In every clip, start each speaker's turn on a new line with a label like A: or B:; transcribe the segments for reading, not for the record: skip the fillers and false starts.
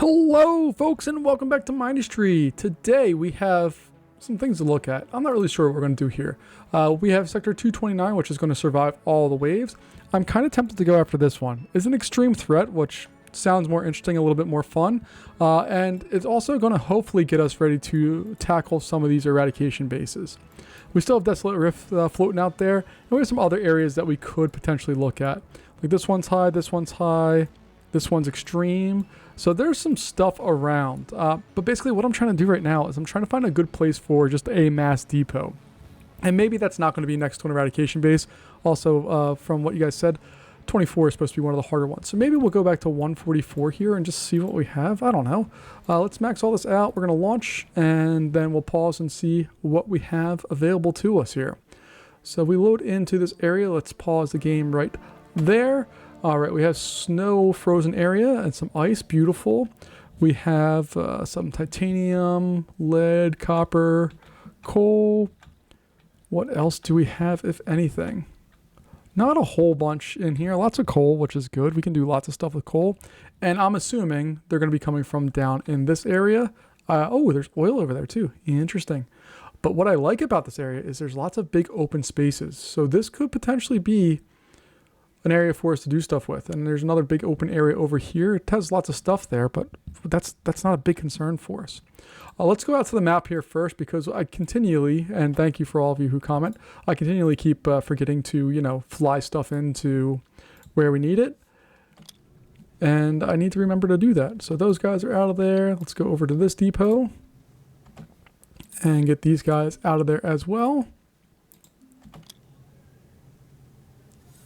A: Hello, folks, and welcome back to Mindustry. Today we have some things to look at. I'm not really sure what we're going to do here. We have Sector 229, which is going to survive all the waves. I'm kind of tempted to go after this one. It's an extreme threat, which sounds more interesting, a little bit more fun, and it's also going to hopefully get us ready to tackle some of these eradication bases. We still have Desolate Rift floating out there, and we have some other areas that we could potentially look at. Like this one's high, this one's high, this one's extreme. So there's some stuff around, but basically what I'm trying to do right now is I'm trying to find a good place for just a mass depot. And maybe that's not going to be next to an eradication base. Also, from what you guys said, 24 is supposed to be one of the harder ones. So maybe we'll go back to 144 here and just see what we have. I don't know. Let's max all this out. We're going to launch and then we'll pause and see what we have available to us here. So we load into this area. Let's pause the game right there. All right, we have snow frozen area and some ice, beautiful. We have some titanium, lead, copper, coal. What else do we have, if anything? Not a whole bunch in here. Lots of coal, which is good. We can do lots of stuff with coal. And I'm assuming they're going to be coming from down in this area. Oh, there's oil over there too. Interesting. But what I like about this area is there's lots of big open spaces. So this could potentially be an area for us to do stuff with. And there's another big open area over here. It has lots of stuff there, but that's not a big concern for us. Let's go out to the map here first, because I continually, and thank you for all of you who comment, I continually keep forgetting to, fly stuff into where we need it. And I need to remember to do that. So those guys are out of there. Let's go over to this depot and get these guys out of there as well.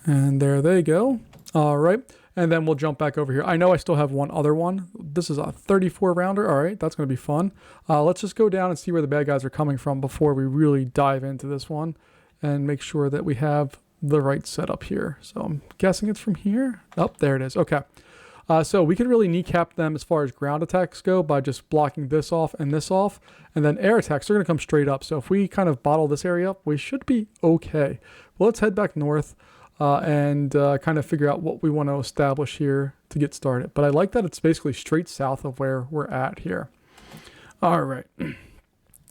A: And there they go. All right. And then we'll jump back over here. I know I still have one other one. This is a 34 rounder. All right. That's going to be fun. Let's just go down and see where the bad guys are coming from before we really dive into this one and make sure that we have the right setup here. So I'm guessing it's from here. Oh, there it is. Okay. So we can really kneecap them as far as ground attacks go by just blocking this off. And then air attacks are going to come straight up. So if we kind of bottle this area up, we should be okay. Well, let's head back north. And kind of figure out what we want to establish here to get started. But I like that it's basically straight south of where we're at here. All right.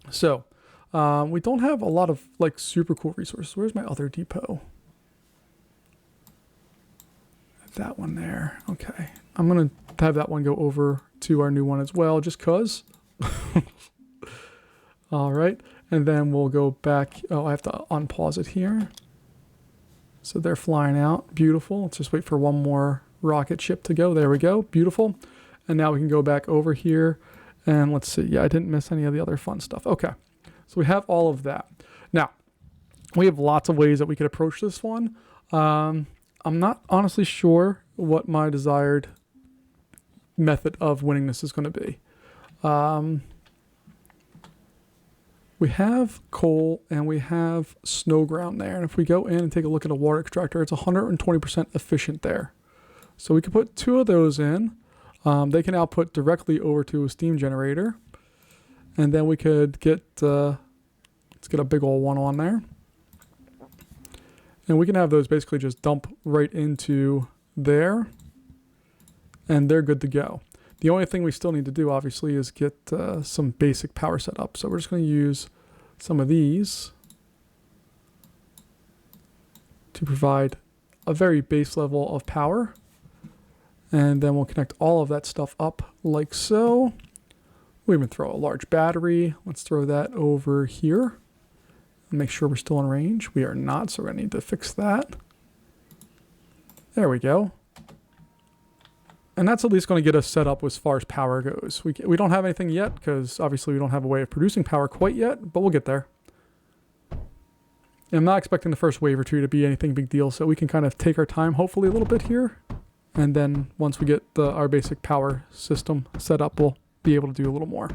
A: So we don't have a lot of super cool resources. Where's my other depot? That one there. Okay. I'm going to have that one go over to our new one as well, just because. All right. And then we'll go back. Oh, I have to unpause it here. So they're flying out. Beautiful. Let's just wait for one more rocket ship to go. There we go. Beautiful. And now we can go back over here. And let's see. Yeah, I didn't miss any of the other fun stuff. Okay. So we have all of that. Now, we have lots of ways that we could approach this one. I'm not honestly sure what my desired method of winning this is going to be. We have coal and we have snow ground there. And if we go in and take a look at a water extractor, it's 120% efficient there. So we can put two of those in. They can output directly over to a steam generator. And then we could get, let's get a big old one on there. And we can have those basically just dump right into there. And they're good to go. The only thing we still need to do, obviously, is get some basic power set up. So we're just going to use some of these to provide a very base level of power. And then we'll connect all of that stuff up like so. We'll even throw a large battery. Let's throw that over here. And make sure we're still in range. We are not, so we're going to need to fix that. There we go. And that's at least going to get us set up as far as power goes. We don't have anything yet because obviously we don't have a way of producing power quite yet, but we'll get there. And I'm not expecting the first wave or two to be anything big deal, so we can kind of take our time, hopefully a little bit here. And then once we get our basic power system set up, we'll be able to do a little more.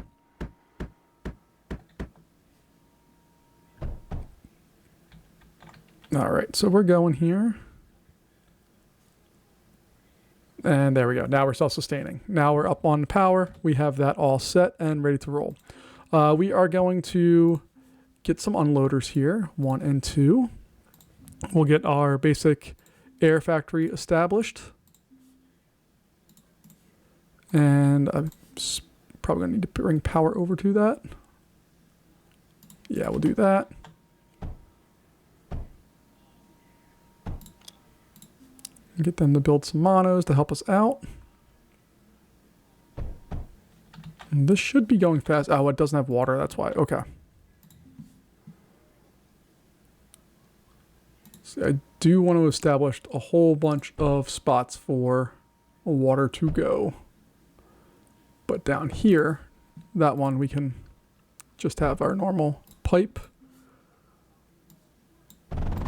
A: All right, so we're going here. And there we go. Now we're self-sustaining. Now we're up on the power. We have that all set and ready to roll. We are going to get some unloaders here, 1 and 2. We'll get our basic air factory established. And Probably gonna need to bring power over to that. Yeah, we'll do that. Get them to build some monos to help us out. And this should be going fast. Oh, it doesn't have water. That's why. Okay. So I do want to establish a whole bunch of spots for water to go. But down here, that one we can just have our normal pipe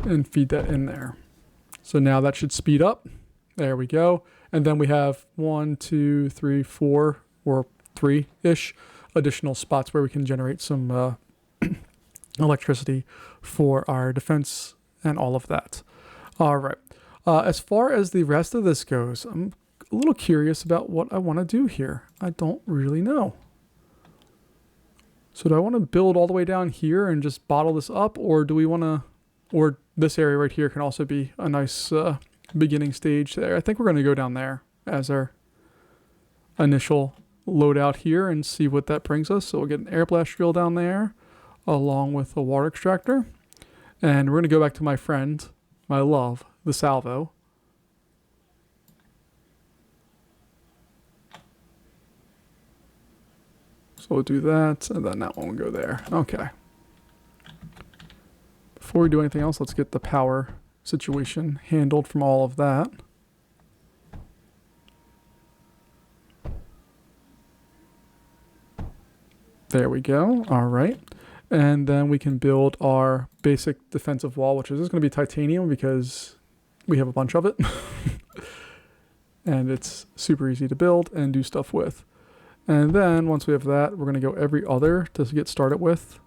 A: and feed that in there. So now that should speed up. There we go. And then we have 1, 2, 3, 4, or 3-ish additional spots where we can generate some electricity for our defense and all of that. All right. As far as the rest of this goes, I'm a little curious about what I want to do here. I don't really know. So do I want to build all the way down here and just bottle this up, or do we want to, or this area right here can also be a nice beginning stage there. I think we're going to go down there as our initial loadout here and see what that brings us. So we'll get an air blast drill down there along with a water extractor. And we're going to go back to my friend, my love, the salvo. So we'll do that, and then that one will go there. Okay. Before we do anything else, let's get the power situation handled from all of that. There we go. All right. And then we can build our basic defensive wall, which is just going to be titanium because we have a bunch of it. And it's super easy to build and do stuff with. And then once we have that, we're going to go every other to get started with.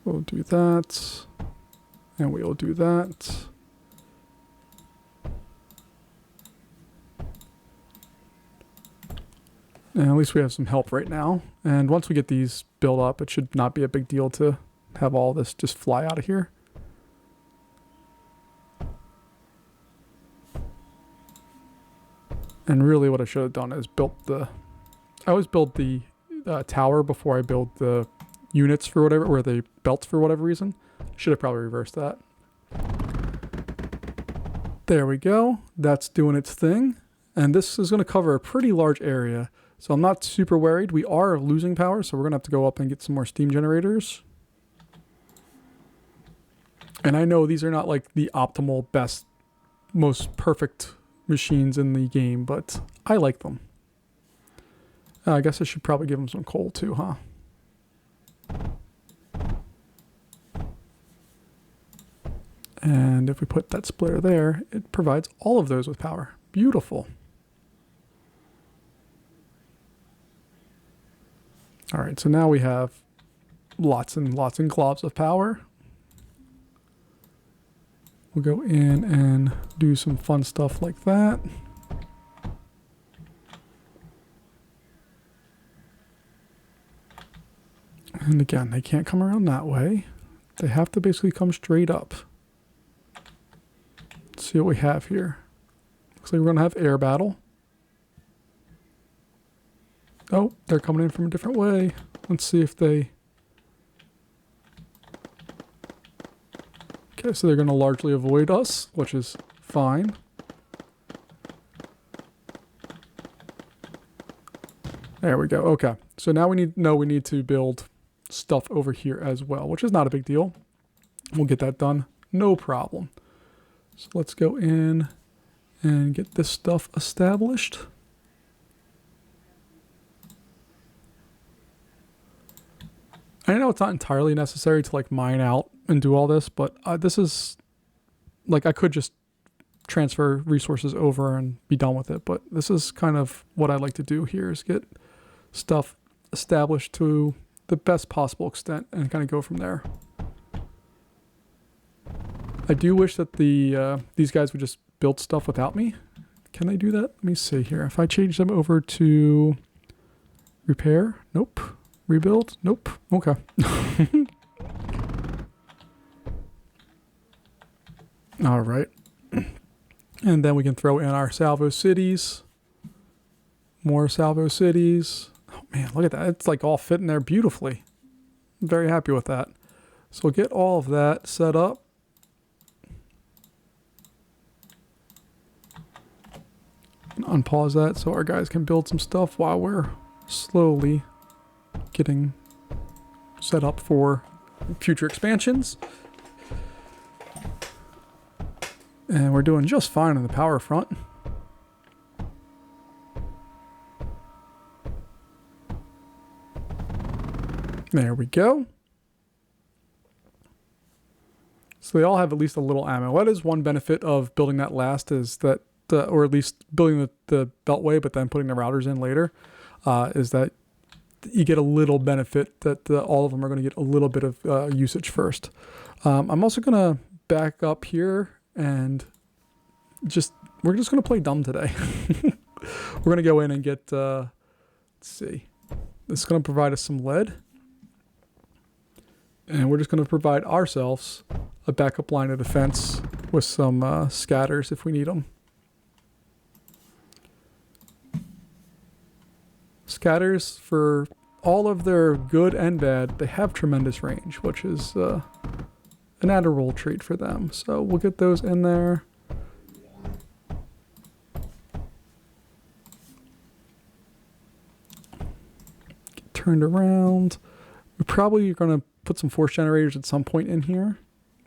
A: We'll do that. And we'll do that. And at least we have some help right now. And once we get these built up, it should not be a big deal to have all this just fly out of here. And really what I should have done is built the... I always build the tower before I build the units for whatever, or the belts for whatever reason. Should have probably reversed that. There we go. That's doing its thing. And this is going to cover a pretty large area. So I'm not super worried. We are losing power, so we're going to have to go up and get some more steam generators. And I know these are not like the optimal, best, most perfect machines in the game, but I like them. I guess I should probably give them some coal too, huh? And if we put that splitter there, it provides all of those with power. Beautiful. All right, so now we have lots and lots and globs of power. We'll go in and do some fun stuff like that. And again, they can't come around that way. They have to basically come straight up. Let's see what we have here. Looks like we're going to have air battle. Oh, they're coming in from a different way. Let's see if they... Okay, so they're going to largely avoid us, which is fine. There we go. Okay, so now we need to build stuff over here as well, which is not a big deal. We'll get that done. No problem. So let's go in and get this stuff established. I know it's not entirely necessary to like mine out and do all this, but this is like I could just transfer resources over and be done with it. But this is kind of what I like to do here is get stuff established to the best possible extent and kind of go from there. I do wish that these guys would just build stuff without me. Can they do that? Let me see here. If I change them over to repair, nope. Rebuild? Nope. Okay. All right. And then we can throw in our salvo cities. More salvo cities. Oh man, look at that. It's like all fitting there beautifully. I'm very happy with that. So we'll get all of that set up. And unpause that so our guys can build some stuff while we're slowly getting set up for future expansions. And we're doing just fine on the power front. There we go. So they all have at least a little ammo. That is one benefit of building that last, is that, or at least building the beltway, but then putting the routers in later, is that you get a little benefit that all of them are going to get a little bit of usage first. I'm also going to back up here and we're just going to play dumb today. We're going to go in and get, let's see, this is going to provide us some lead. And we're just going to provide ourselves a backup line of defense with some scatters if we need them. Scatters, for all of their good and bad, they have tremendous range, which is an admirable trait for them. So we'll get those in there. Get turned around. We probably are going to put some force generators at some point in here,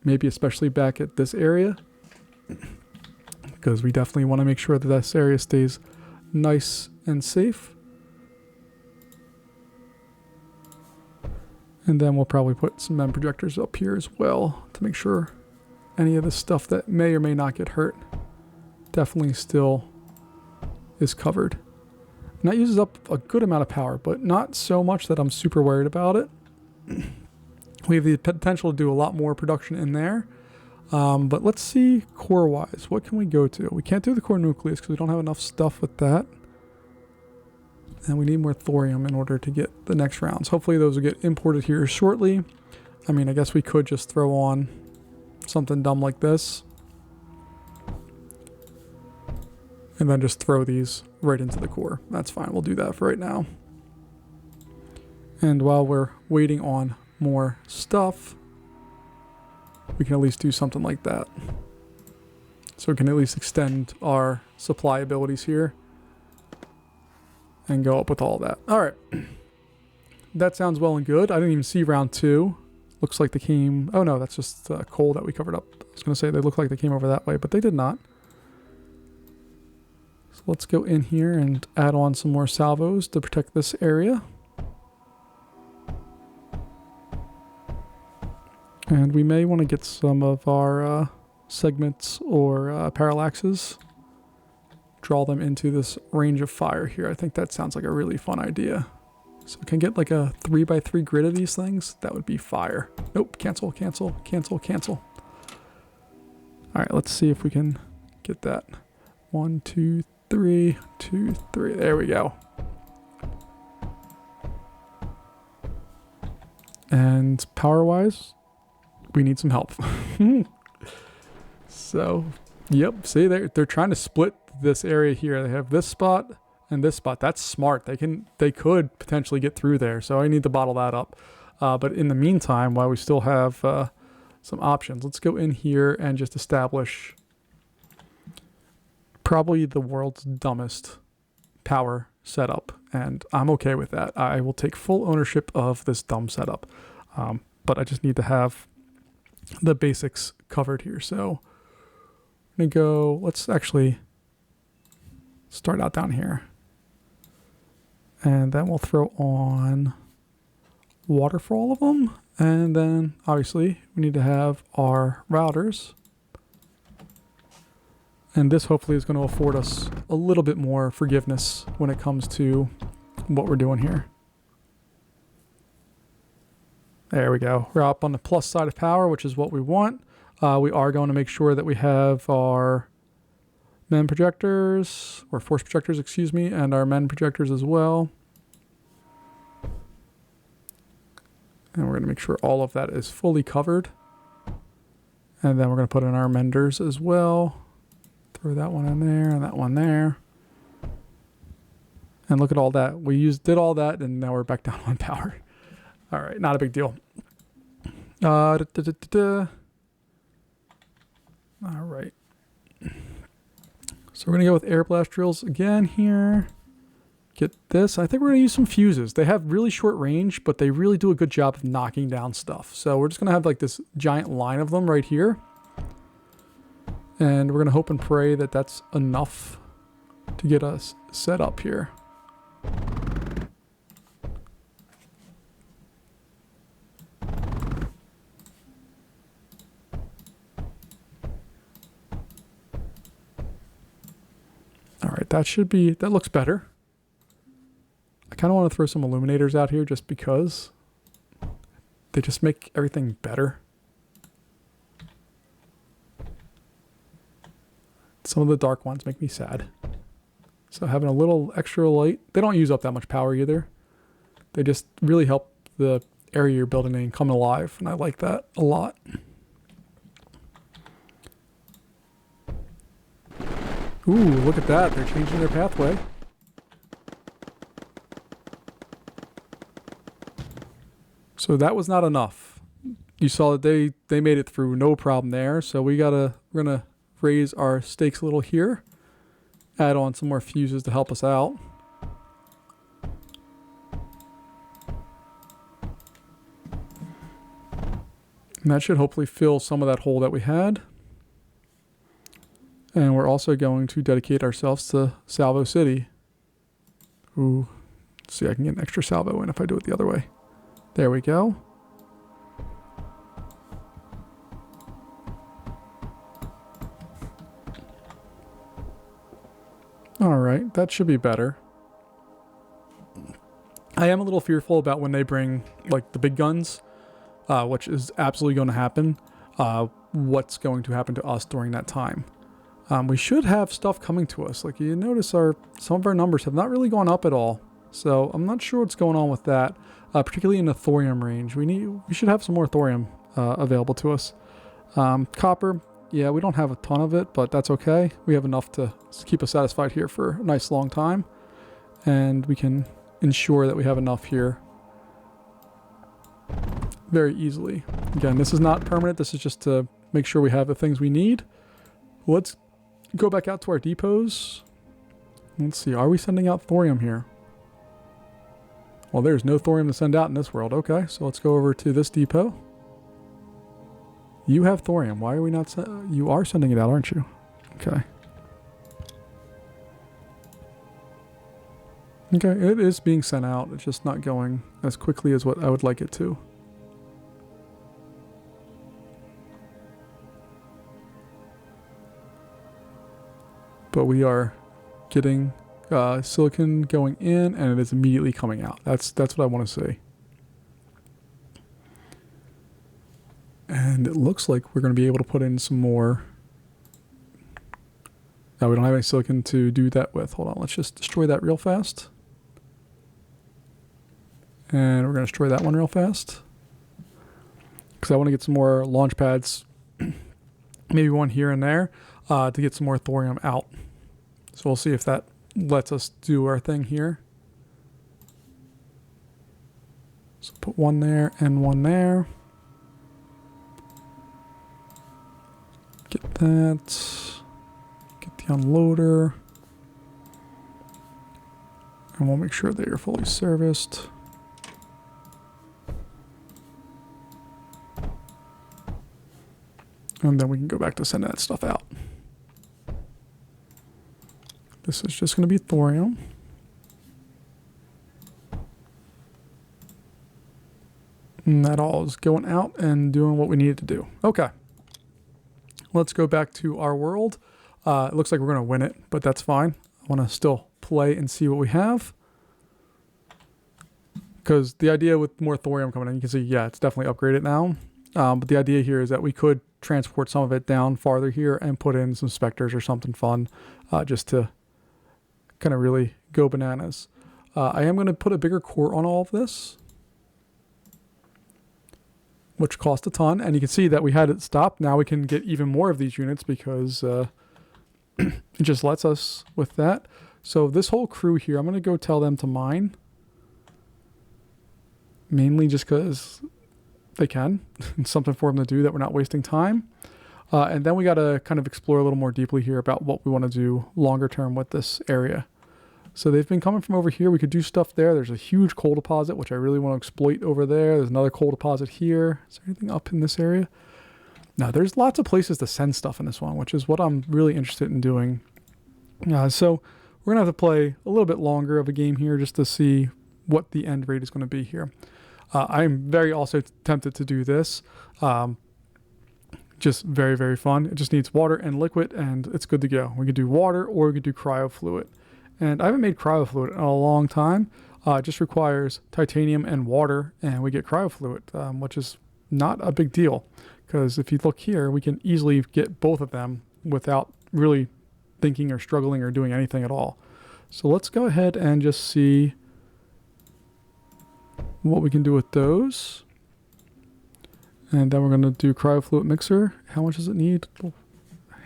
A: maybe especially back at this area, because we definitely want to make sure that this area stays nice and safe. And then we'll probably put some MEM projectors up here as well to make sure any of the stuff that may or may not get hurt definitely still is covered. And that uses up a good amount of power, but not so much that I'm super worried about it. We have the potential to do a lot more production in there. But let's see core-wise. What can we go to? We can't do the core nucleus because we don't have enough stuff with that. And we need more thorium in order to get the next rounds. Hopefully those will get imported here shortly. I mean, I guess we could just throw on something dumb like this. And then just throw these right into the core. That's fine. We'll do that for right now. And while we're waiting on more stuff, we can at least do something like that. So we can at least extend our supply abilities here and go up with all that. All right. That sounds well and good. I didn't even see round 2. Looks like they came... Oh no, that's just coal that we covered up. I was going to say they look like they came over that way, but they did not. So let's go in here and add on some more salvos to protect this area. And we may want to get some of our segments or parallaxes, draw them into this range of fire here. I think that sounds like a really fun idea. So we can get like a 3x3 grid of these things. That would be fire. Nope, cancel, cancel, cancel, cancel. All right, let's see if we can get that. 1, 2, 3, 2, 3. There we go. And power-wise, we need some help. So, yep, see, they're trying to split this area here. They have this spot and this spot. That's smart. They could potentially get through there. So I need to bottle that up. But in the meantime, while we still have some options, let's go in here and just establish probably the world's dumbest power setup. And I'm okay with that. I will take full ownership of this dumb setup. But I just need to have the basics covered here. So I'm going to go, let's actually start out down here. And then we'll throw on water for all of them. And then obviously we need to have our routers. And this hopefully is going to afford us a little bit more forgiveness when it comes to what we're doing here. There we go. We're up on the plus side of power, which is what we want. We are going to make sure that we have our MEM projectors, or force projectors, excuse me, and our MEM projectors as well. And we're going to make sure all of that is fully covered. And then we're going to put in our menders as well. Throw that one in there and that one there. And look at all that. We did all that, and now we're back down on power. All right, not a big deal. All right. So we're going to go with air blast drills again here. Get this. I think we're going to use some fuses. They have really short range, but they really do a good job of knocking down stuff. So we're just going to have like this giant line of them right here. And we're going to hope and pray that that's enough to get us set up here. All right, that looks better. I kind of want to throw some illuminators out here just because they just make everything better. Some of the dark ones make me sad. So having a little extra light, they don't use up that much power either. They just really help the area you're building in come alive, and I like that a lot. Ooh, look at that. They're changing their pathway. So that was not enough. You saw that they made it through no problem there. So we're gonna raise our stakes a little here. Add on some more fuses to help us out. And that should hopefully fill some of that hole that we had. And we're also going to dedicate ourselves to Salvo City. Ooh, let's see, I can get an extra salvo in if I do it the other way. There we go. All right, that should be better. I am a little fearful about when they bring like the big guns, which is absolutely going to happen. What's going to happen to us during that time? We should have stuff coming to us. Like you notice some of our numbers have not really gone up at all. So I'm not sure what's going on with that, particularly in the thorium range. We should have some more thorium available to us. Copper, yeah, we don't have a ton of it, but that's okay. We have enough to keep us satisfied here for a nice long time. And we can ensure that we have enough here very easily. Again, this is not permanent. This is just to make sure we have the things we need. Let's go back out to our depots. Let's see, are we sending out thorium here? Well, there's no thorium to send out in this world. Okay, so let's go over to this depot. You have thorium. Why are we not... You are sending it out, aren't you? Okay. Okay, it is being sent out. It's just not going as quickly as what I would like it to. But we are getting silicon going in, and it is immediately coming out. That's what I want to see. And it looks like we're going to be able to put in some more. Now we don't have any silicon to do that with. Hold on, let's just destroy that real fast. And we're going to destroy that one real fast. Because I want to get some more launch pads, maybe one here and there, to get some more thorium out. So we'll see if that lets us do our thing here. So put one there and one there. Get that. Get the unloader. And we'll make sure they are fully serviced. And then we can go back to sending that stuff out. This is just going to be thorium. And that all is going out and doing what we needed to do. Okay. Let's go back to our world. It looks like we're going to win it, but that's fine. I want to still play and see what we have. Because the idea with more thorium coming in, you can see, yeah, it's definitely upgraded now. But the idea here is that we could transport some of it down farther here and put in some specters or something fun just to kind of really go bananas. I am going to put a bigger core on all of this. which cost a ton. And you can see that we had it stopped. Now we can get even more of these units because it just lets us with that. So this whole crew here, I'm going to go tell them to mine. Mainly just because they can. It's something for them to do that we're not wasting time. And then we got to kind of explore a little more deeply here about what we want to do longer term with this area. So they've been coming from over here. We could do stuff there. There's a huge coal deposit, which I really want to exploit over there. There's another coal deposit here. Is there anything up in this area? No, there's lots of places to send stuff in this one, which is what I'm really interested in doing. So we're going to have to play a little bit longer of a game here just to see what the end rate is going to be here. I'm very also tempted to do this. Just very, very fun. It just needs water and liquid, and it's good to go. We could do water or we could do cryo fluid. And I haven't made cryo fluid in a long time. It just requires titanium and water, and we get cryo fluid, which is not a big deal. Because if you look here, we can easily get both of them without really thinking or struggling or doing anything at all. So let's go ahead and just see what we can do with those. And then we're going to do cryofluid mixer. How much does it need?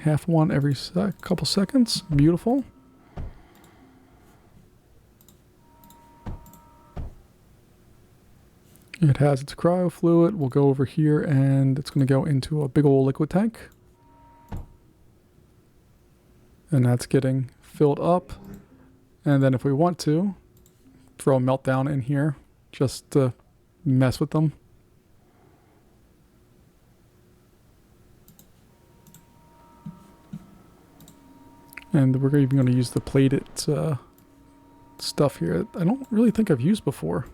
A: Half one every couple seconds. Beautiful. It has its cryofluid. We'll go over here and it's going to go into a big old liquid tank. And that's getting filled up. And then if we want to, throw a meltdown in here just to mess with them. And we're even going to use the plated stuff here. I don't really think I've used before.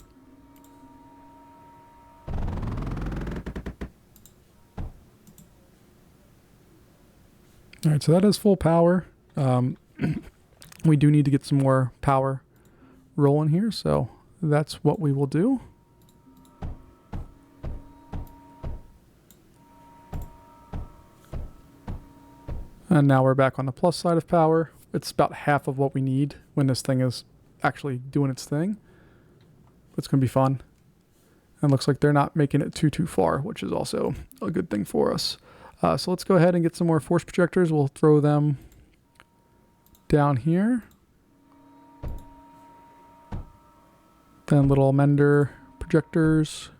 A: Alright, so that is full power. We do need to get some more power rolling here, so that's what we will do. And now we're back on the plus side of power. It's about half of what we need when this thing is actually doing its thing. It's going to be fun. And looks like they're not making it too far, which is also a good thing for us. So let's go ahead and get some more force projectors. We'll throw them down here. Then little mender projectors.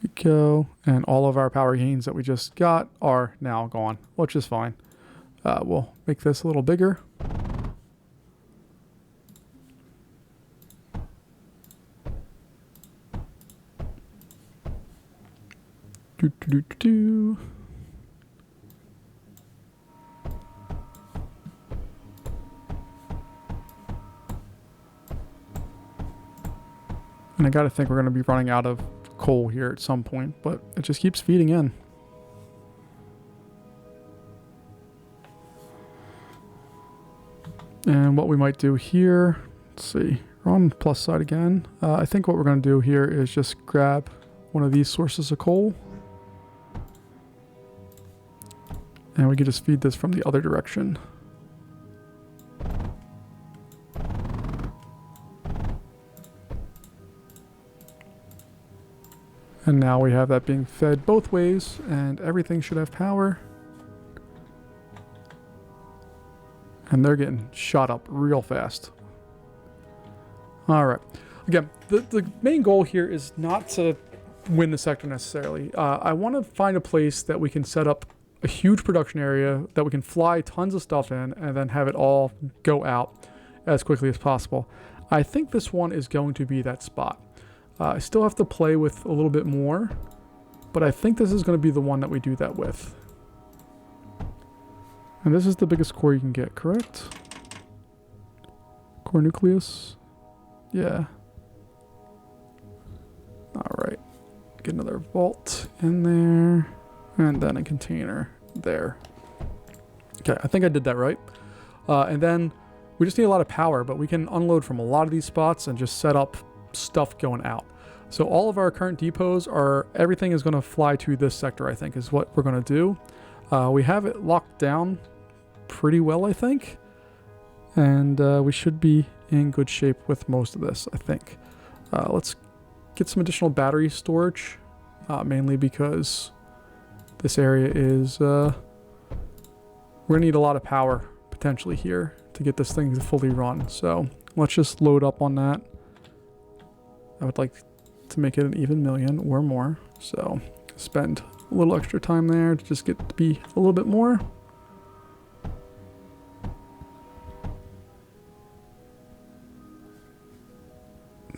A: We go, and all of our power gains that we just got are now gone, which is fine. We'll make this a little bigger. And I gotta think we're gonna be running out of coal here at some point, but it just keeps feeding in. And what we might do here, let's see, we're on the plus side again. I think what we're gonna do here is just grab one of these sources of coal. And we can just feed this from the other direction. And now we have that being fed both ways, and everything should have power. And they're getting shot up real fast. Alright. Again, the main goal here is not to win the sector necessarily. I want to find a place that we can set up a huge production area that we can fly tons of stuff in and then have it all go out as quickly as possible. I think this one is going to be that spot. I still have to play with a little bit more, but I think this is going to be the one that we do that with. And this is the biggest core you can get, correct? Core nucleus? Yeah. Alright. Get another vault in there. And then a container there. Okay, I think I did that right. And then we just need a lot of power, but we can unload from a lot of these spots and just set up stuff going out. So all of our current depots are, everything is going to fly to this sector, I think, is what we're going to do. We have it locked down pretty well, I think. And we should be in good shape with most of this, I think. Let's get some additional battery storage, mainly because this area is... we're going to need a lot of power, potentially, here to get this thing to fully run. So let's just load up on that. I would like to make it an even million or more. So spend a little extra time there to just get to be a little bit more.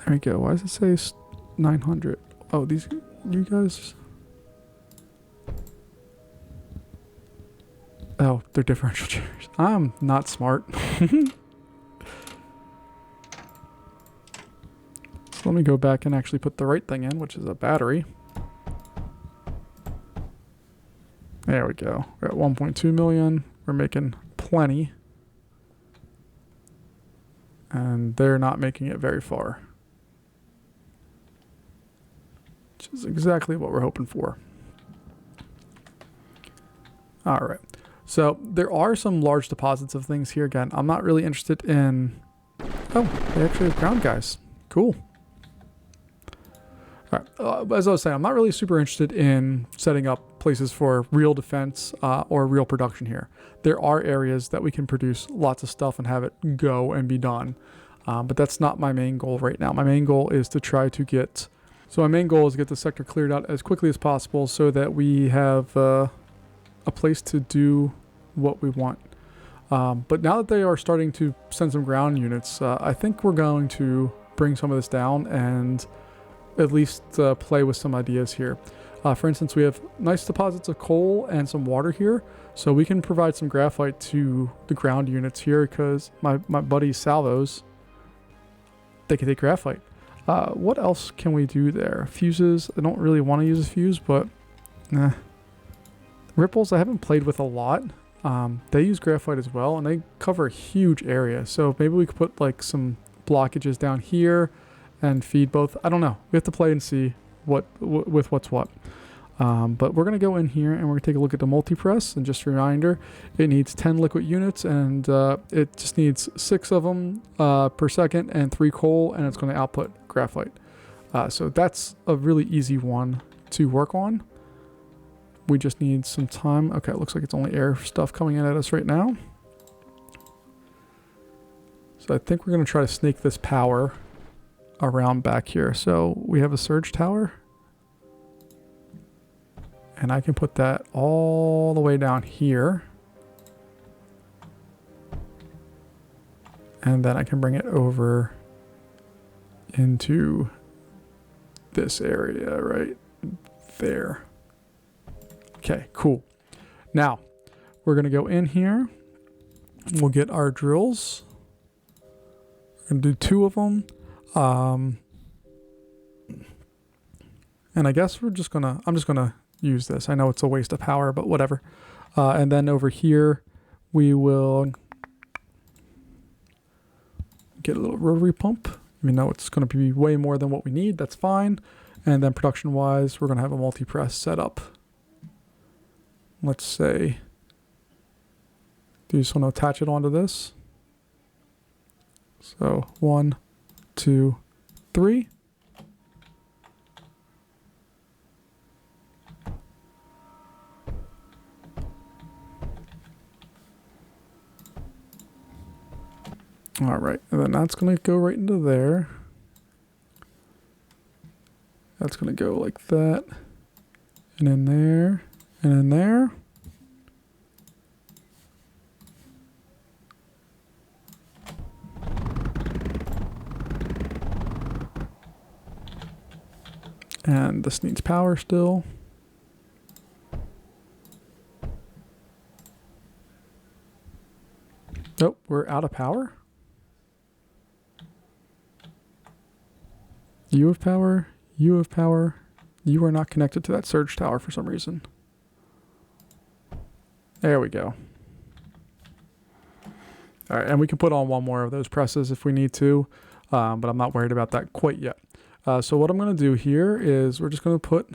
A: There we go. Why does it say 900? Oh, these, you guys. Oh, they're differential chairs. I'm not smart. So let me go back and actually put the right thing in, which is a battery. There we go. We're at 1.2 million. We're making plenty. And they're not making it very far. Which is exactly what we're hoping for. All right. So there are some large deposits of things here. Again, I'm not really interested in... Oh, they actually have ground guys. Cool. All right. As I was saying, I'm not really super interested in setting up places for real defense or real production here. There are areas that we can produce lots of stuff and have it go and be done. But that's not my main goal right now. My main goal is to try to get... So my main goal is to get the sector cleared out as quickly as possible so that we have a place to do what we want. But now that they are starting to send some ground units, I think we're going to bring some of this down and at least play with some ideas here. For instance, we have nice deposits of coal and some water here, so we can provide some graphite to the ground units here because my buddy salvos, they can take graphite. What else can we do there? Fuses, I don't really want to use a fuse, but ripples I haven't played with a lot. They use graphite as well, and they cover a huge area, so maybe we could put like some blockages down here and feed both. I don't know. We have to play and see with what's what. But we're going to go in here and we're going to take a look at the multi-press. And just a reminder, it needs 10 liquid units and it just needs 6 of them per second and 3 coal, and it's going to output graphite. So that's a really easy one to work on. We just need some time. Okay, it looks like it's only air stuff coming in at us right now. So I think we're going to try to snake this power around back here. So we have a surge tower. And I can put that all the way down here. And then I can bring it over into this area right there. Okay, cool. Now, we're going to go in here. We'll get our drills. We're going to do 2 of them. And I guess I'm just going to use this. I know it's a waste of power, but whatever. And then over here, we will get a little rotary pump. Even though it's going to be way more than what we need, that's fine. And then production-wise, we're going to have a multi-press set up. Let's say, do you just want to attach it onto this? So 1, 2, 3. All right, and then that's going to go right into there. That's going to go like that, and in there, and in there. And this needs power still. Oh, we're out of power. You have power. You have power. You are not connected to that surge tower for some reason. There we go. All right, and we can put on 1 more of those presses if we need to, but I'm not worried about that quite yet. So what I'm going to do here is we're just going to put,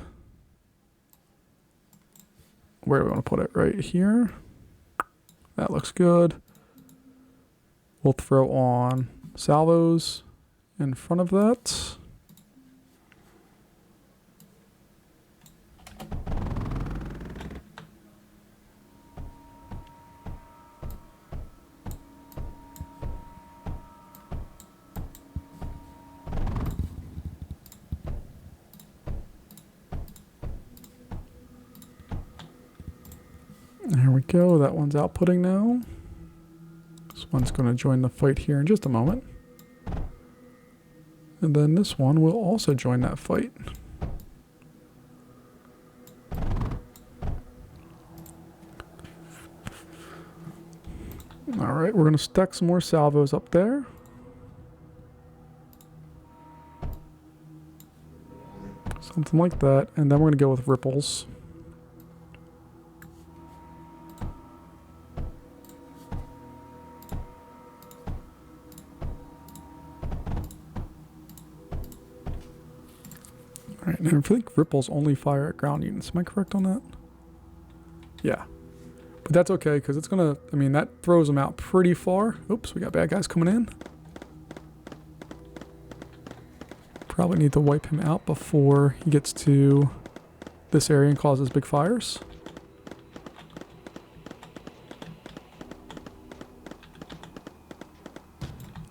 A: where do we want to put it? Right here. That looks good. We'll throw on salvos in front of that. There we go. That one's outputting now. This one's going to join the fight here in just a moment. And then this one will also join that fight. All right, we're going to stack some more salvos up there. Something like that. And then we're going to go with ripples. Alright, and I think ripples only fire at ground units. Am I correct on that? Yeah. But that's okay, because it's going to... I mean, that throws them out pretty far. Oops, we got bad guys coming in. Probably need to wipe him out before he gets to this area and causes big fires.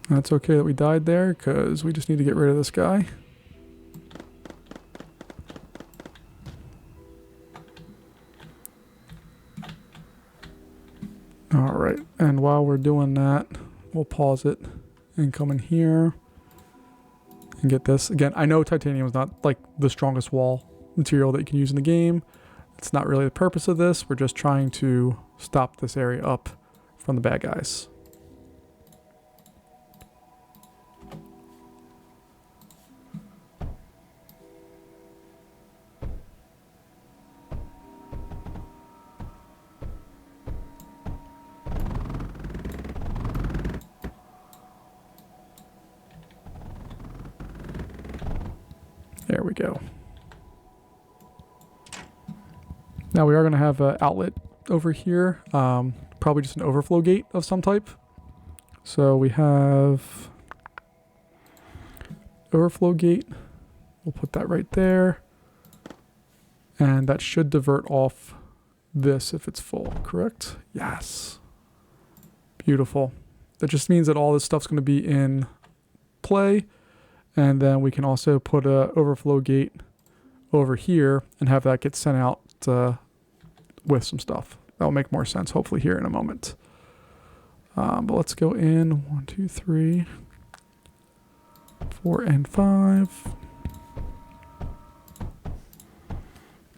A: That's okay that we died there, because we just need to get rid of this guy. Alright, and while we're doing that, we'll pause it and come in here and get this. Again, I know titanium is not like the strongest wall material that you can use in the game. It's not really the purpose of this. We're just trying to stop this area up from the bad guys. There we go. Now we are going to have an outlet over here, probably just an overflow gate of some type. So we have overflow gate. We'll put that right there. And that should divert off this if it's full, correct? Yes. Beautiful. That just means that all this stuff's going to be in play. And then we can also put a overflow gate over here and have that get sent out with some stuff. That'll make more sense, hopefully, here in a moment. But let's go in 1, 2, 3, 4, and 5.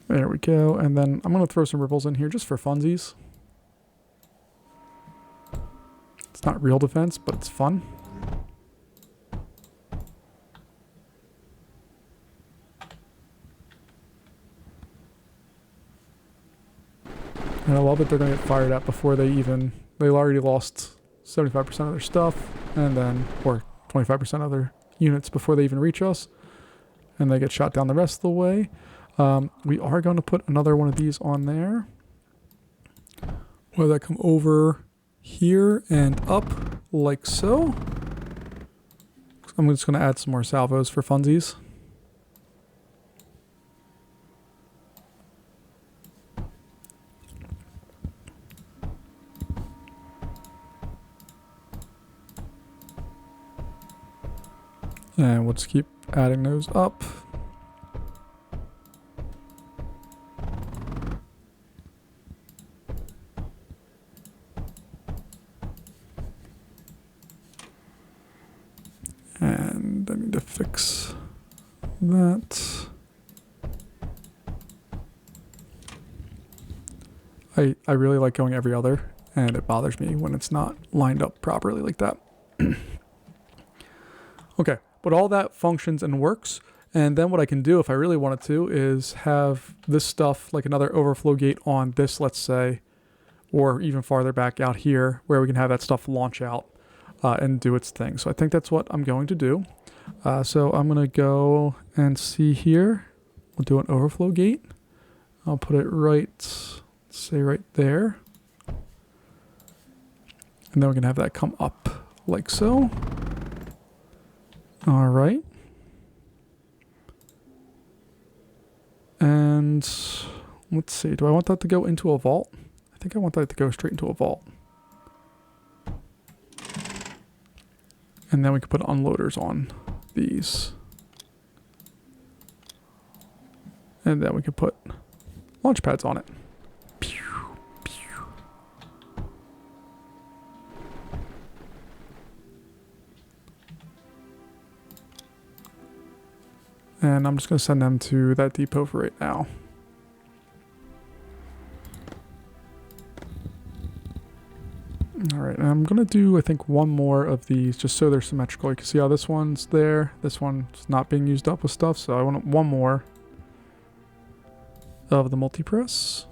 A: There we go. And then I'm going to throw some ripples in here just for funsies. It's not real defense, but it's fun. And I love that they're going to get fired at before they already lost 75% of their stuff, and then, or 25% of their units before they even reach us, and they get shot down the rest of the way. We are going to put another one of these on there. Will that come over here and up like so? I'm just going to add some more salvos for funsies. And we'll just keep adding those up. And I need to fix that. I really like going every other, and it bothers me when it's not lined up properly like that. Okay. But all that functions and works. And then what I can do if I really wanted to is have this stuff, like another overflow gate on this, let's say, or even farther back out here where we can have that stuff launch out and do its thing. So I think that's what I'm going to do. So I'm going to go and see here. We'll do an overflow gate. I'll put it right, say right there. And then we're going to have that come up like so. All right. And let's see, do I want that to go into a vault? I think I want that to go straight into a vault. And then we could put unloaders on these. And then we could put launch pads on it. Pew, pew. And I'm just going to send them to that depot for right now. All right, and I'm going to do, I think, one more of these just so they're symmetrical. You can see how this one's there. This one's not being used up with stuff, so I want one more of the multi-press.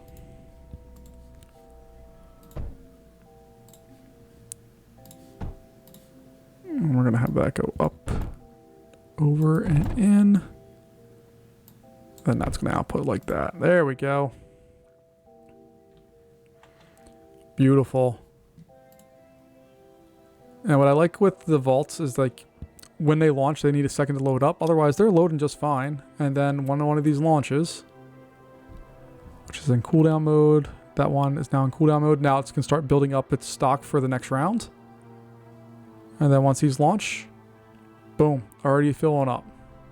A: And we're going to have that go up, over, and in. Then that's going to output like that. There we go. Beautiful. And what I like with the vaults is like when they launch, they need a second to load up. Otherwise, they're loading just fine. And then when one of these launches, which is in cooldown mode, that one is now in cooldown mode. Now it's going to start building up its stock for the next round. And then once these launch, boom, already filling up.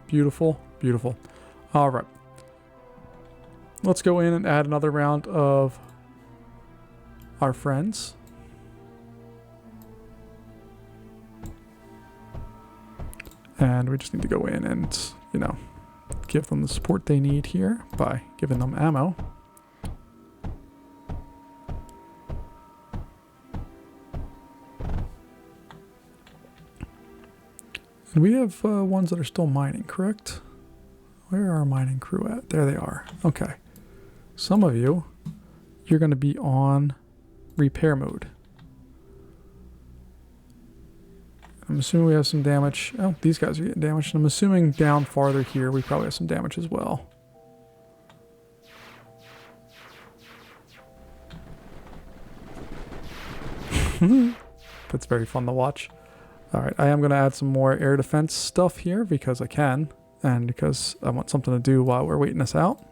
A: Beautiful, beautiful. All right. Let's go in and add another round of our friends. And we just need to go in and, you know, give them the support they need here by giving them ammo. And we have ones that are still mining, correct? Where are our mining crew at? There they are. Okay. Some of you, you're going to be on repair mode. I'm assuming we have some damage. Oh, these guys are getting damaged. I'm assuming down farther here, we probably have some damage as well. That's very fun to watch. All right, I am going to add some more air defense stuff here because I can, and because I want something to do while we're waiting this out.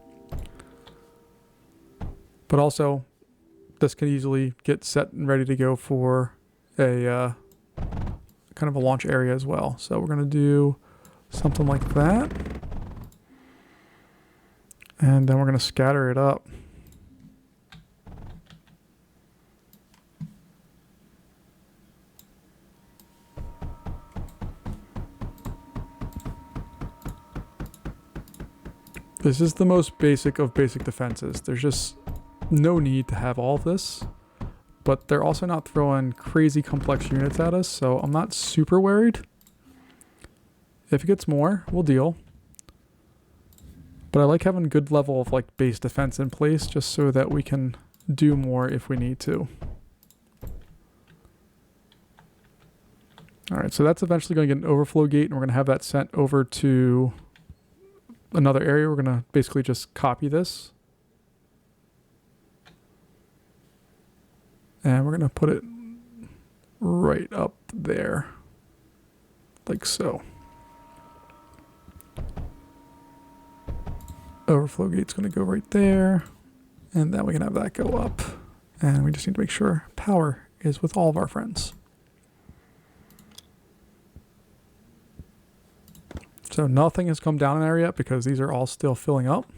A: But also, this could easily get set and ready to go for a kind of a launch area as well. So we're going to do something like that. And then we're going to scatter it up. This is the most basic of basic defenses. There's just no need to have all of this. But they're also not throwing crazy complex units at us, so I'm not super worried. If it gets more, we'll deal. But I like having a good level of like base defense in place just so that we can do more if we need to. All right, so that's eventually going to get an overflow gate, and we're going to have that sent over to another area. We're going to basically just copy this. And we're going to put it right up there, like so. Overflow gate's going to go right there. And then we can have that go up. And we just need to make sure power is with all of our friends. So nothing has come down in there yet because these are all still filling up.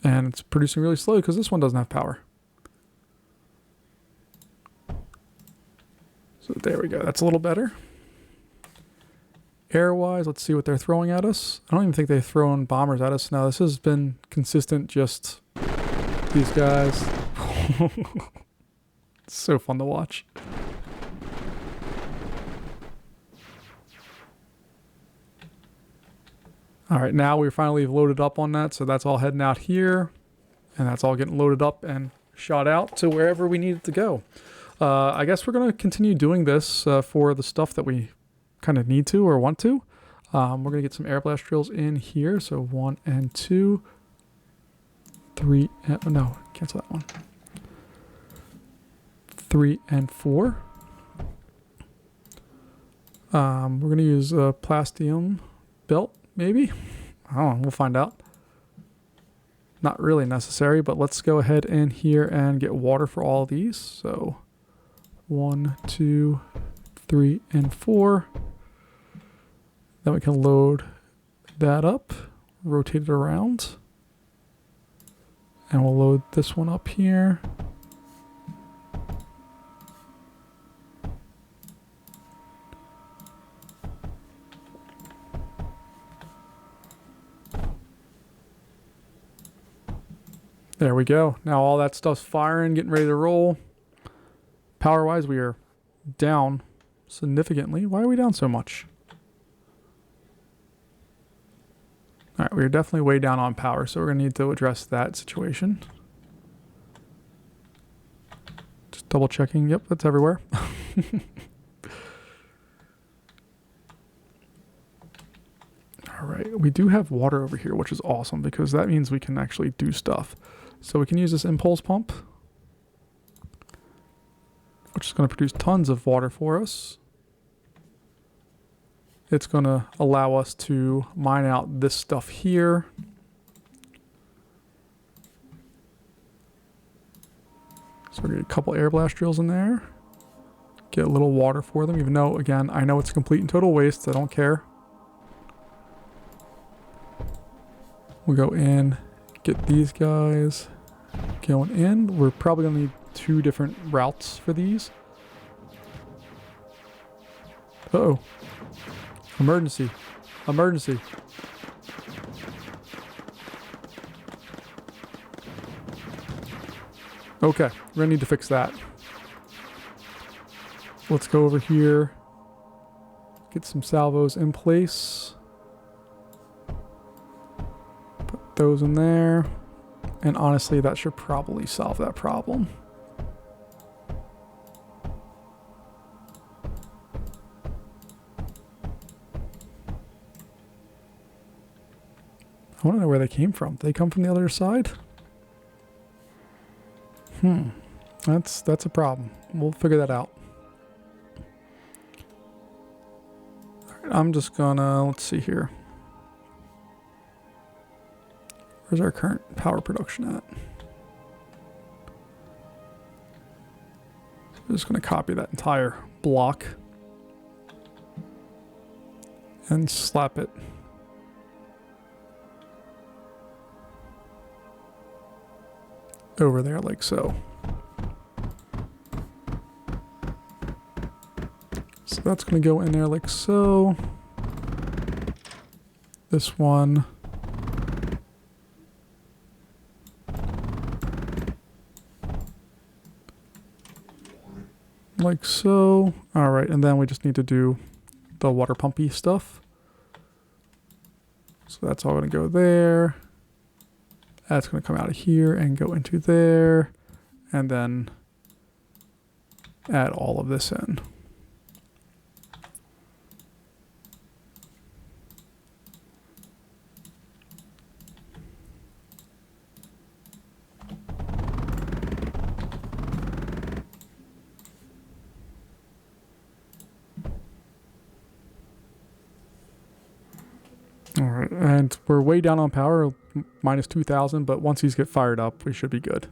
A: And it's producing really slow because this one doesn't have power. So there we go. That's a little better. Air-wise, let's see what they're throwing at us. I don't even think they've thrown bombers at us. Now, this has been consistent, just these guys. It's so fun to watch. All right, now we're finally loaded up on that, so that's all heading out here. And that's all getting loaded up and shot out to wherever we need it to go. I guess we're going to continue doing this for the stuff that we kind of need to or want to. We're going to get some air blast drills in here. So 1 and 2, 3, and, oh no, cancel that one. 3 and 4. We're going to use a plastium belt, maybe? I don't know, we'll find out. Not really necessary, but let's go ahead in here and get water for all of these. So 1, 2, 3, and 4. Then we can load that up, rotate it around. And we'll load this one up here. There we go. Now all that stuff's firing, getting ready to roll. Power-wise, we are down significantly. Why are we down so much? All right, we're definitely way down on power, so we're going to need to address that situation. Just double checking. Yep, that's everywhere. All right, we do have water over here, which is awesome because that means we can actually do stuff. So we can use this impulse pump, which is going to produce tons of water for us. It's going to allow us to mine out this stuff here. So we're going to get a couple air blast drills in there. Get a little water for them, even though, again, I know it's complete and total waste. I don't care. We'll go in, get these guys going in. We're probably going to need 2 different routes for these. Uh-oh. Emergency. Emergency. Okay, we're going to need to fix that. Let's go over here. Get some salvos in place. Put those in there. And honestly, that should probably solve that problem. I want to know where they came from. Did they come from the other side? That's a problem. We'll figure that out. All right, I'm just gonna, let's see here. Where's our current power production at? I'm just gonna copy that entire block and slap it over there like so. So that's going to go in there like so. This one. Like so. All right, and then we just need to do the water pumpy stuff. So that's all going to go there. That's going to come out of here and go into there. And then add all of this in. All right, and we're way down on power, minus 2,000, but once these get fired up, we should be good.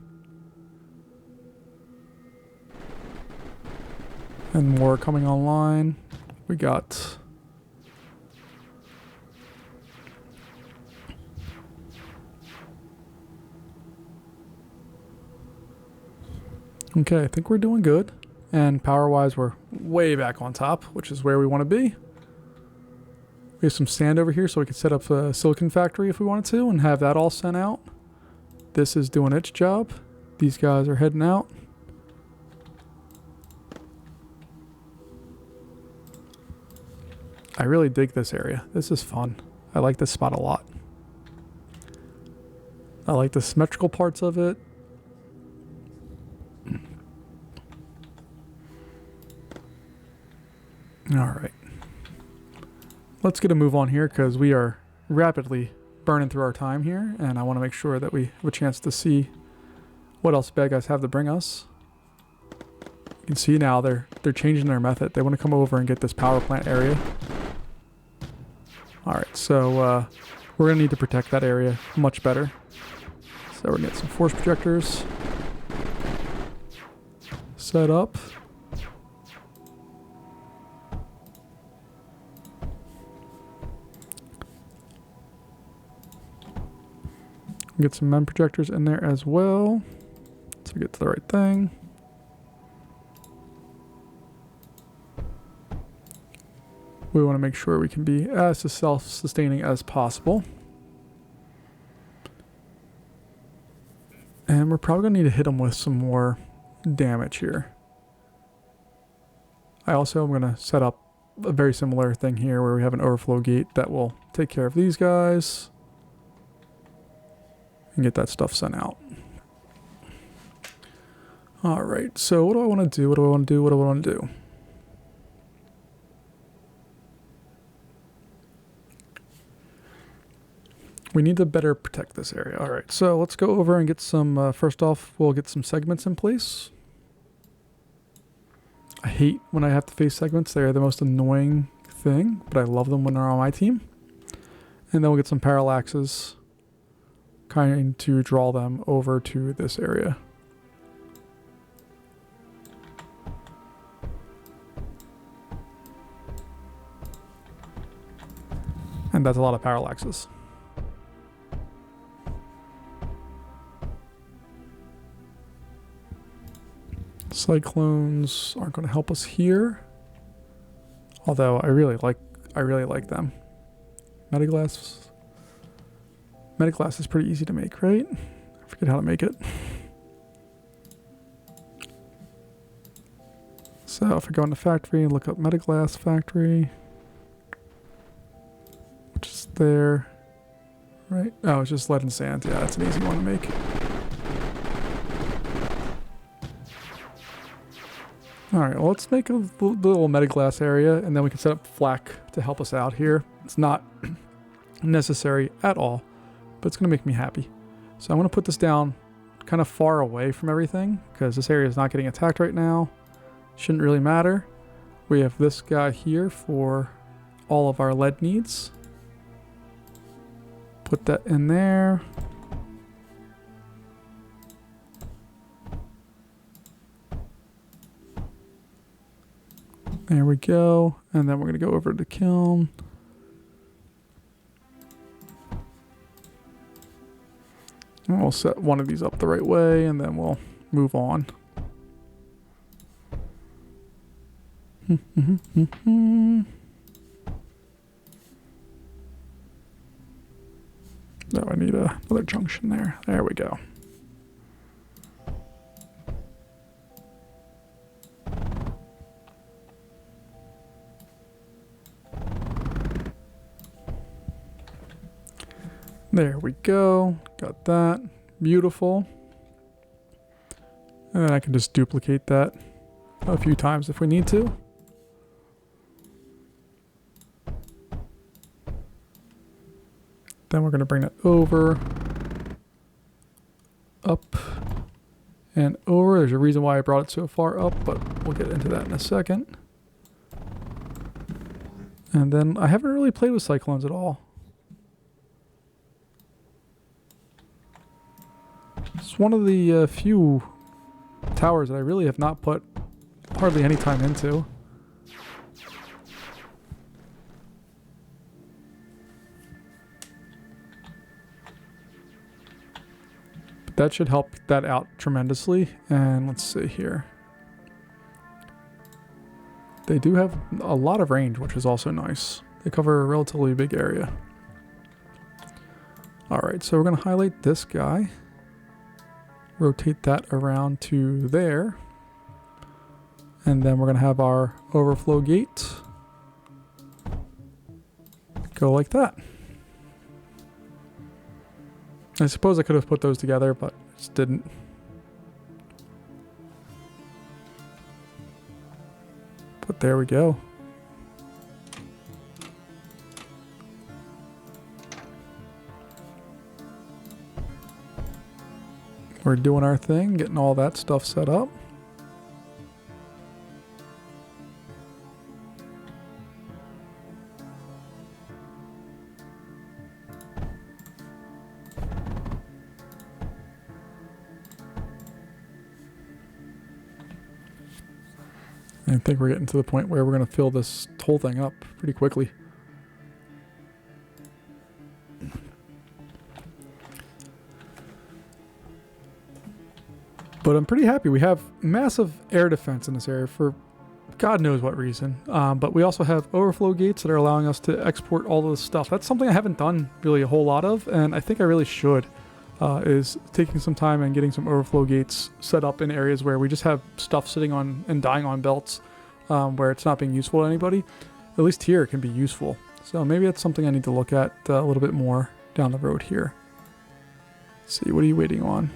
A: And more coming online. We got... Okay, I think we're doing good. And power-wise, we're way back on top, which is where we want to be. We have some sand over here so we can set up a silicon factory if we wanted to and have that all sent out. This is doing its job. These guys are heading out. I really dig this area. This is fun. I like this spot a lot. I like the symmetrical parts of it. All right. Let's get a move on here because we are rapidly burning through our time here, and I want to make sure that we have a chance to see what else bad guys have to bring us. You can see now they're changing their method. They want to come over and get this power plant area. Alright, so we're going to need to protect that area much better. So we're going to get some force projectors set up. Get some MEM projectors in there as well. So we get to the right thing. We want to make sure we can be as self-sustaining as possible. And we're probably going to need to hit them with some more damage here. I also am going to set up a very similar thing here where we have an overflow gate that will take care of these guys and get that stuff sent out. Alright, so what do I want to do? What do I want to do? What do I want to do? We need to better protect this area. Alright, so let's go over and get some, first off, we'll get some segments in place. I hate when I have to face segments. They're the most annoying thing, but I love them when they're on my team. And then we'll get some parallaxes, kind to draw them over to this area. And that's a lot of parallaxes. Cyclones aren't going to help us here, although I really like them. Metaglass is pretty easy to make, right? I forget how to make it. So if I go into factory and look up Metaglass factory, which is there, right? Oh, it's just lead and sand. Yeah, that's an easy one to make. Alright, well, let's make a little metaglass area, and then we can set up flak to help us out here. It's not necessary at all, but it's going to make me happy. So I'm going to put this down kind of far away from everything, because this area is not getting attacked right now. Shouldn't really matter. We have this guy here for all of our lead needs. Put that in there. There we go. And then we're going to go over to the kiln. And we'll set one of these up the right way, and then we'll move on. No, I need another junction there. There we go. There we go. Got that. Beautiful. And then I can just duplicate that a few times if we need to. Then we're going to bring that over, up, and over. There's a reason why I brought it so far up, but we'll get into that in a second. And then I haven't really played with cyclones at all. It's one of the few towers that I really have not put hardly any time into. But that should help that out tremendously. And let's see here. They do have a lot of range, which is also nice. They cover a relatively big area. Alright, so we're going to highlight this guy. Rotate that around to there. And then we're going to have our overflow gate go like that. I suppose I could have put those together, but I just didn't. But there we go. We're doing our thing, getting all that stuff set up. I think we're getting to the point where we're going to fill this whole thing up pretty quickly. But I'm pretty happy. We have massive air defense in this area for God knows what reason. But we also have overflow gates that are allowing us to export all of this stuff. That's something I haven't done really a whole lot of, and I think I really should, is taking some time and getting some overflow gates set up in areas where we just have stuff sitting on and dying on belts where it's not being useful to anybody. At least here it can be useful. So maybe that's something I need to look at a little bit more down the road here. Let's see, what are you waiting on?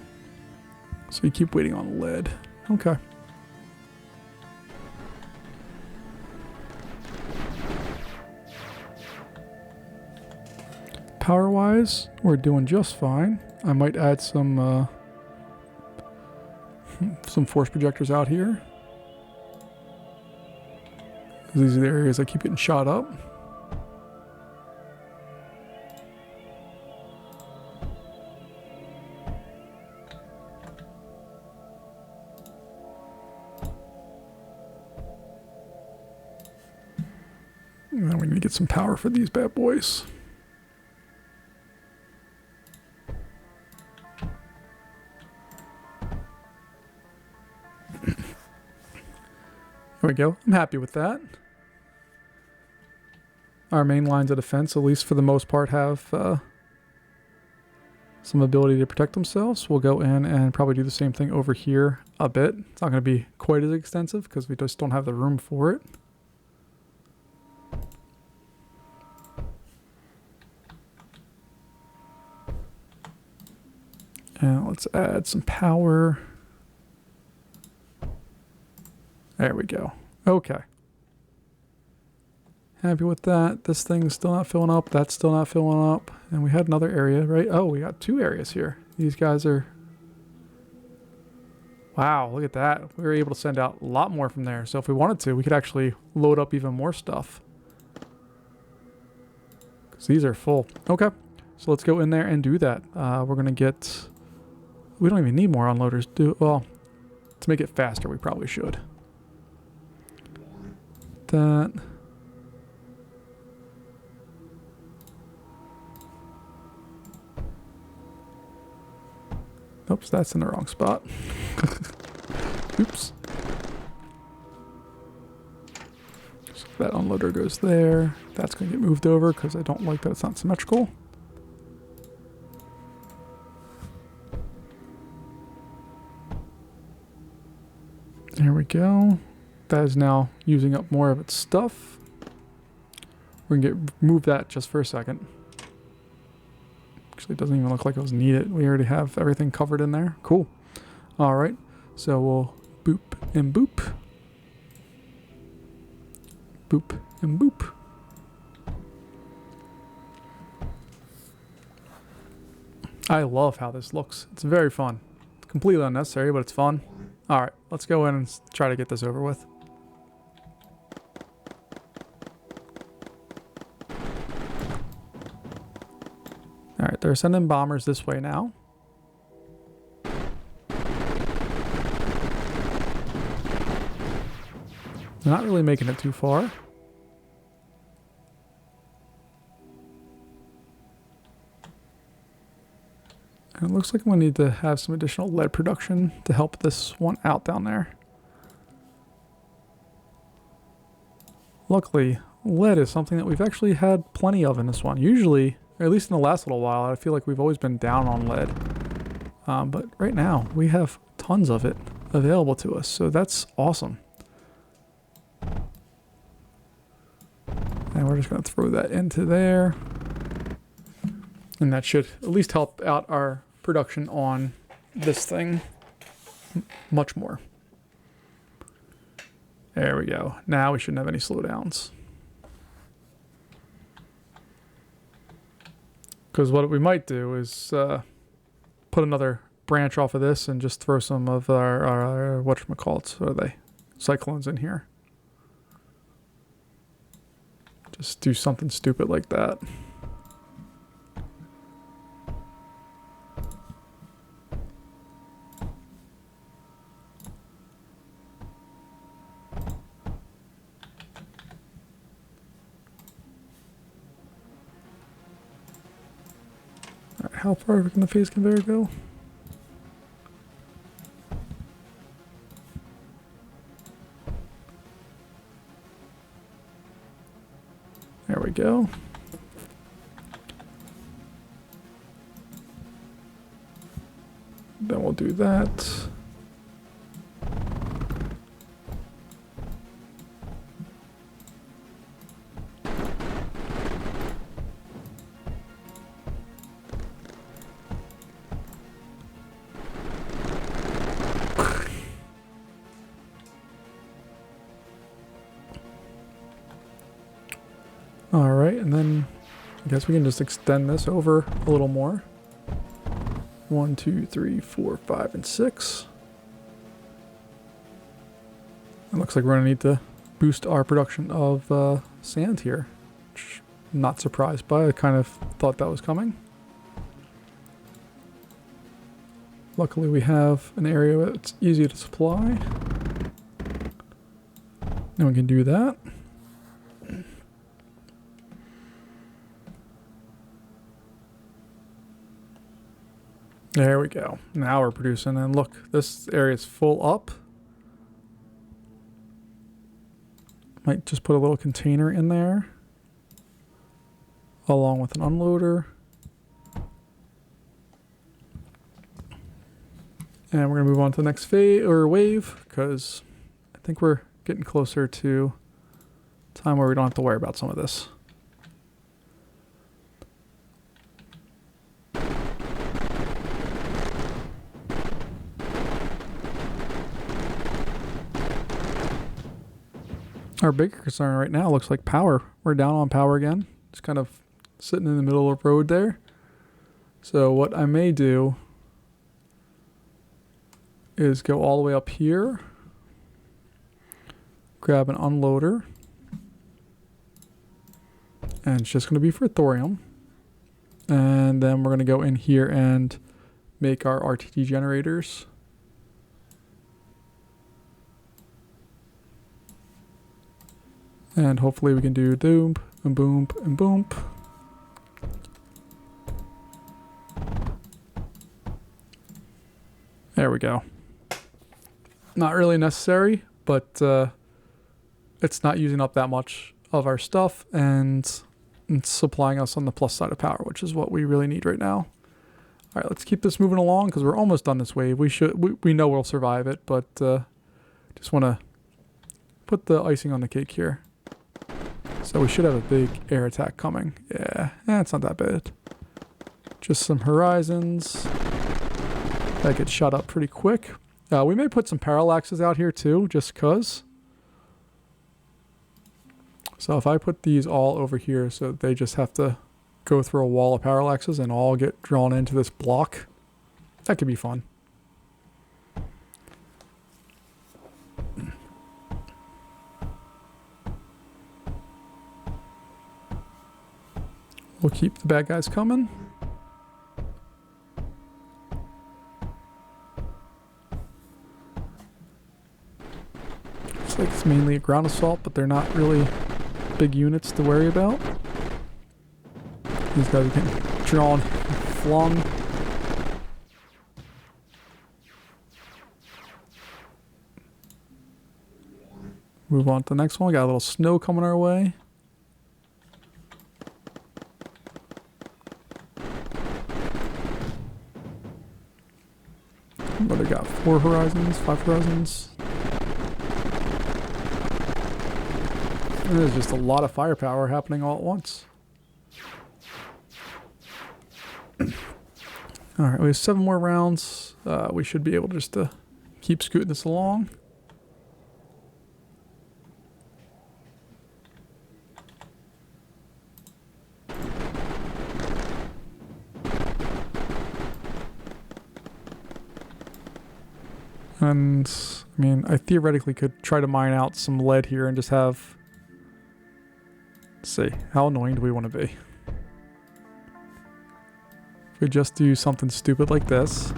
A: So you keep waiting on lead. Okay. Power-wise, we're doing just fine. I might add some force projectors out here. These are the areas I keep getting shot up. And then we need to get some power for these bad boys. There we go. I'm happy with that. Our main lines of defense, at least for the most part, have some ability to protect themselves. We'll go in and probably do the same thing over here a bit. It's not going to be quite as extensive because we just don't have the room for it. And let's add some power. There we go. Okay. Happy with that. This thing's still not filling up. That's still not filling up. And we had another area, right? Oh, we got two areas here. These guys are... Wow, look at that. We were able to send out a lot more from there. So if we wanted to, we could actually load up even more stuff. Because these are full. Okay. So let's go in there and do that. We're going to get... We don't even need more unloaders. Well, to make it faster, we probably should. That. Oops, that's in the wrong spot. Oops. So that unloader goes there. That's going to get moved over because I don't like that it's not symmetrical. There we go. That is now using up more of its stuff. We're going to move that just for a second. Actually, it doesn't even look like it was needed. We already have everything covered in there. Cool. All right. So we'll boop and boop. Boop and boop. I love how this looks. It's very fun. It's completely unnecessary, but it's fun. All right, let's go in and try to get this over with. All right, they're sending bombers this way now. They're not really making it too far. And it looks like we need to have some additional lead production to help this one out down there. Luckily, lead is something that we've actually had plenty of in this one. Usually, or at least in the last little while, I feel like we've always been down on lead. But right now, we have tons of it available to us, so that's awesome. And we're just going to throw that into there. And that should at least help out our production on this thing much more. There we go. Now we shouldn't have any slowdowns. Because what we might do is put another branch off of this and just throw some of our whatchamacallits, what are they? Cyclones in here. Just do something stupid like that. How far can the phase conveyor go? There we go. Then we'll do that. All right, and then I guess we can just extend this over a little more. 1, 2, 3, 4, 5, and 6. It looks like we're going to need to boost our production of sand here. Which I'm not surprised by. I kind of thought that was coming. Luckily we have an area that's easy to supply. And we can do that. There we go. Now we're producing, and look, this area is full up. Might just put a little container in there, along with an unloader. And we're gonna move on to the next phase or wave, because I think we're getting closer to time where we don't have to worry about some of this. Our bigger concern right now looks like power. We're down on power again. Just kind of sitting in the middle of the road there. So what I may do is go all the way up here, grab an unloader, and it's just going to be for thorium. And then we're going to go in here and make our RTD generators. And hopefully we can do boom, and boom, and boom. There we go. Not really necessary, but it's not using up that much of our stuff, and it's supplying us on the plus side of power, which is what we really need right now. All right, let's keep this moving along because we're almost done this wave. We know we'll survive it, but just want to put the icing on the cake here. So we should have a big air attack coming. Yeah, it's not that bad. Just some horizons. That gets shot up pretty quick. We may put some parallaxes out here too, just cause. So if I put these all over here so they just have to go through a wall of parallaxes and all get drawn into this block, that could be fun. We'll keep the bad guys coming. Looks like it's mainly a ground assault, but they're not really big units to worry about. These guys are getting drawn, flung. Move on to the next one. We got a little snow coming our way. What, they got 4 horizons, 5 horizons. There's just a lot of firepower happening all at once. Alright, we have 7 more rounds. We should be able just to keep scooting this along. And, I mean, I theoretically could try to mine out some lead here and just have... Let's see, how annoying do we want to be? If we just do something stupid like this.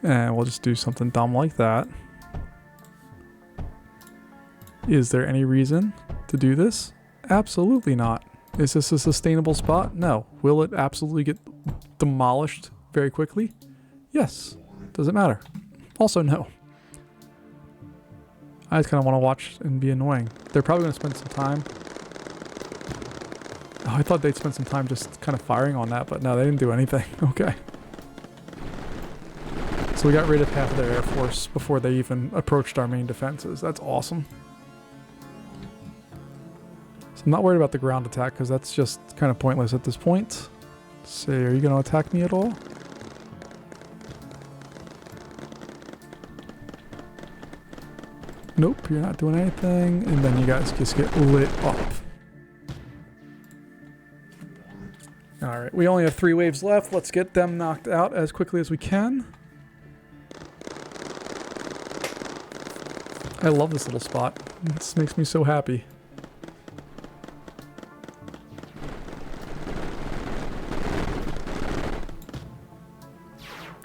A: And we'll just do something dumb like that. Is there any reason to do this? Absolutely not. Is this a sustainable spot? No. Will it absolutely get demolished very quickly? Yes. Does it matter? Also, no. I just kind of want to watch and be annoying. They're probably going to spend some time. Oh, I thought they'd spend some time just kind of firing on that, but no, they didn't do anything. Okay. So we got rid of half of their air force before they even approached our main defenses. That's awesome. So I'm not worried about the ground attack because that's just kind of pointless at this point. Let's see, are you going to attack me at all? Nope, you're not doing anything. And then you guys just get lit up. Alright, we only have 3 waves left. Let's get them knocked out as quickly as we can. I love this little spot. This makes me so happy.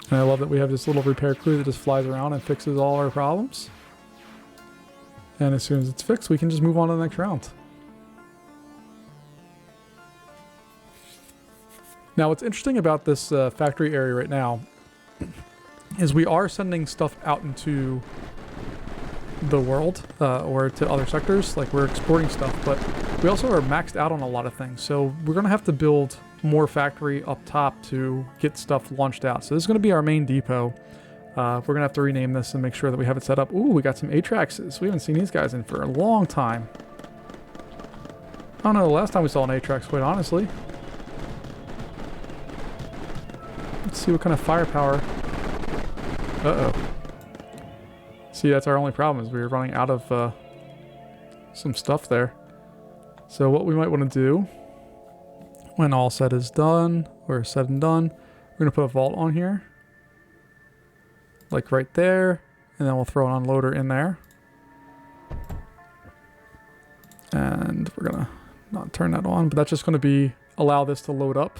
A: And I love that we have this little repair crew that just flies around and fixes all our problems. And as soon as it's fixed, we can just move on to the next round. Now, what's interesting about this factory area right now is we are sending stuff out into the world or to other sectors. Like, we're exporting stuff, but we also are maxed out on a lot of things. So we're going to have to build more factory up top to get stuff launched out. So this is going to be our main depot. We're going to have to rename this and make sure that we have it set up. Ooh, we got some Atraxes. We haven't seen these guys in for a long time. I don't know the last time we saw an Atrax, quite honestly. Let's see what kind of firepower. Uh-oh. See, that's our only problem, is we were running out of some stuff there. So what we might want to do, when all said is done, or said and done, we're going to put a vault on here. Like right there, and then we'll throw an unloader in there. And we're gonna not turn that on, but that's just gonna be, allow this to load up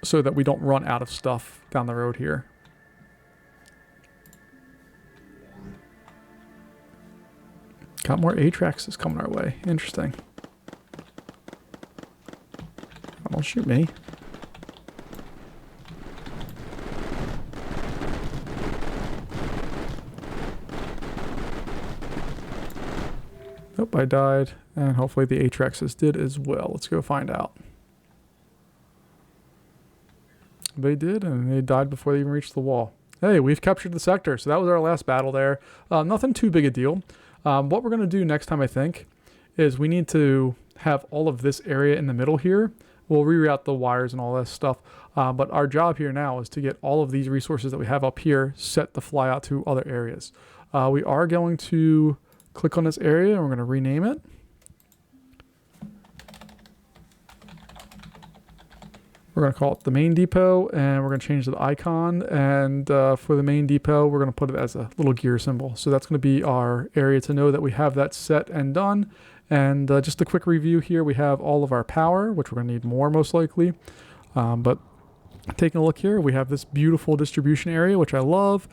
A: so that we don't run out of stuff down the road here. Got more Atraxes coming our way. Interesting. Oh, don't shoot me. Nope, I died, and hopefully the Atraxes did as well. Let's go find out. They did, and they died before they even reached the wall. Hey, we've captured the sector, so that was our last battle there. Nothing too big a deal. What we're going to do next time, I think, is we need to have all of this area in the middle here. We'll reroute the wires and all that stuff. But our job here now is to get all of these resources that we have up here set to fly out to other areas. We are going to click on this area, and we're going to rename it. We're going to call it the main depot, and we're going to change the icon. And for the main depot, we're going to put it as a little gear symbol. So that's going to be our area to know that we have that set and done. And just a quick review here, we have all of our power, which we're going to need more most likely. But taking a look here, we have this beautiful distribution area, which I love.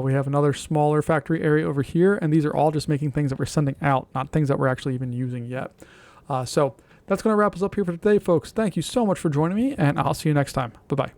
A: We have another smaller factory area over here, and these are all just making things that we're sending out, not things that we're actually even using yet. So that's going to wrap us up here for today, folks. Thank you so much for joining me, and I'll see you next time. Bye-bye.